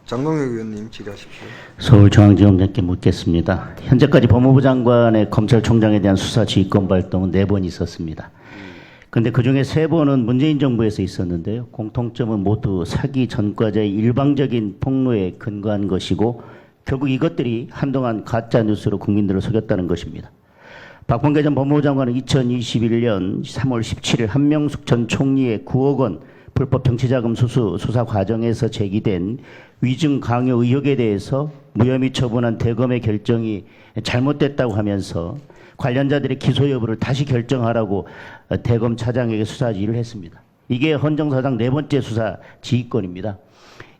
장동혁 의원님 질의하십시오. 서울중앙지검장께 묻겠습니다. 현재까지 법무부 장관의 검찰총장에 대한 수사 지휘권 발동은 4번 있었습니다. 그런데 그중에 3번은 문재인 정부에서 있었는데요. 공통점은 모두 사기 전과자의 일방적인 폭로에 근거한 것이고 결국 이것들이 한동안 가짜 뉴스로 국민들을 속였다는 것입니다. 박범계 전 법무부 장관은 2021년 3월 17일 한명숙 전 총리의 9억 원 불법 정치자금 수사 과정에서 제기된 위증 강요 의혹에 대해서 무혐의 처분한 대검의 결정이 잘못됐다고 하면서 관련자들의 기소 여부를 다시 결정하라고 대검 차장에게 수사 지휘를 했습니다. 이게 헌정사상 4번째 수사 지휘권입니다.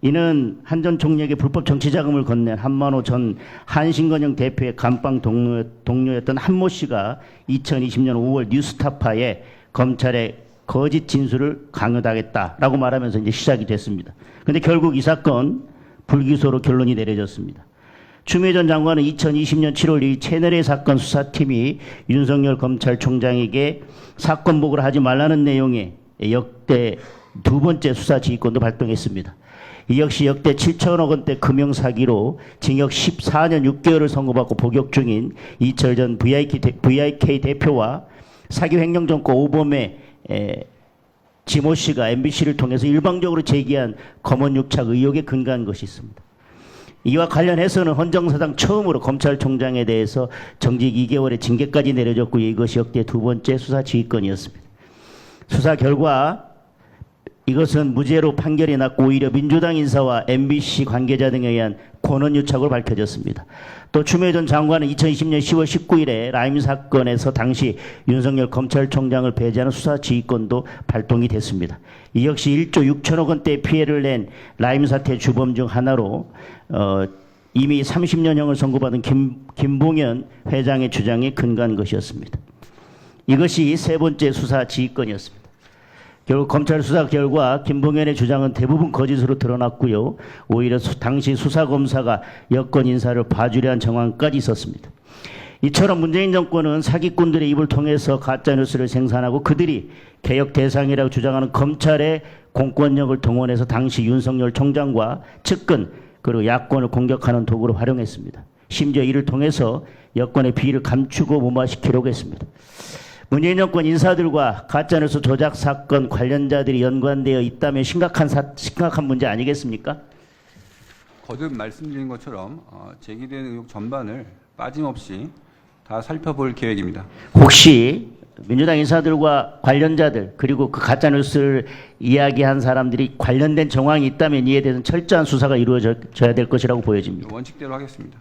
이는 한 전 총리에게 불법 정치자금을 건넨 한만호 전 한신건영 대표의 감방 동료였던 한모 씨가 2020년 5월 뉴스타파에 검찰의 거짓 진술을 강요당했다라고 말하면서 이제 시작이 됐습니다. 그런데 결국 이 사건 불기소로 결론이 내려졌습니다. 추미애 전 장관은 2020년 7월 이 채널A 사건 수사팀이 윤석열 검찰총장에게 사건 보고를 하지 말라는 내용의 역대 2번째 수사 지휘권도 발동했습니다. 이 역시 역대 7천억 원대 금융사기로 징역 14년 6개월을 선고받고 복역 중인 이철 전 VIK 대표와 사기 횡령 정권 오범의 지모 씨가 MBC를 통해서 일방적으로 제기한 검언유착 의혹에 근거한 것이 있습니다. 이와 관련해서는 헌정사상 처음으로 검찰총장에 대해서 정직 2개월의 징계까지 내려졌고 이것이 역대 2번째 수사 지휘권이었습니다. 수사 결과 이것은 무죄로 판결이 났고 오히려 민주당 인사와 MBC 관계자 등에 의한 권한유착으로 밝혀졌습니다. 또 추미애 전 장관은 2020년 10월 19일에 라임 사건에서 당시 윤석열 검찰총장을 배제하는 수사 지휘권도 발동이 됐습니다. 이 역시 1조 6천억 원대 피해를 낸 라임 사태 주범 중 하나로 이미 30년형을 선고받은 김봉현 회장의 주장에 근거한 것이었습니다. 이것이 3번째 수사 지휘권이었습니다. 결국 검찰 수사 결과 김봉현의 주장은 대부분 거짓으로 드러났고요. 오히려 당시 수사검사가 여권 인사를 봐주려 한 정황까지 있었습니다. 이처럼 문재인 정권은 사기꾼들의 입을 통해서 가짜뉴스를 생산하고 그들이 개혁 대상이라고 주장하는 검찰의 공권력을 동원해서 당시 윤석열 총장과 측근 그리고 야권을 공격하는 도구로 활용했습니다. 심지어 이를 통해서 여권의 비리를 감추고 무마시키려고 했습니다. 문재인 정권 인사들과 가짜뉴스 조작 사건 관련자들이 연관되어 있다면 심각한 문제 아니겠습니까? 거듭 말씀드린 것처럼 제기된 의혹 전반을 빠짐없이 다 살펴볼 계획입니다. 혹시 민주당 인사들과 관련자들 그리고 그 가짜뉴스를 이야기한 사람들이 관련된 정황이 있다면 이에 대해서는 철저한 수사가 이루어져야 될 것이라고 보여집니다. 원칙대로 하겠습니다.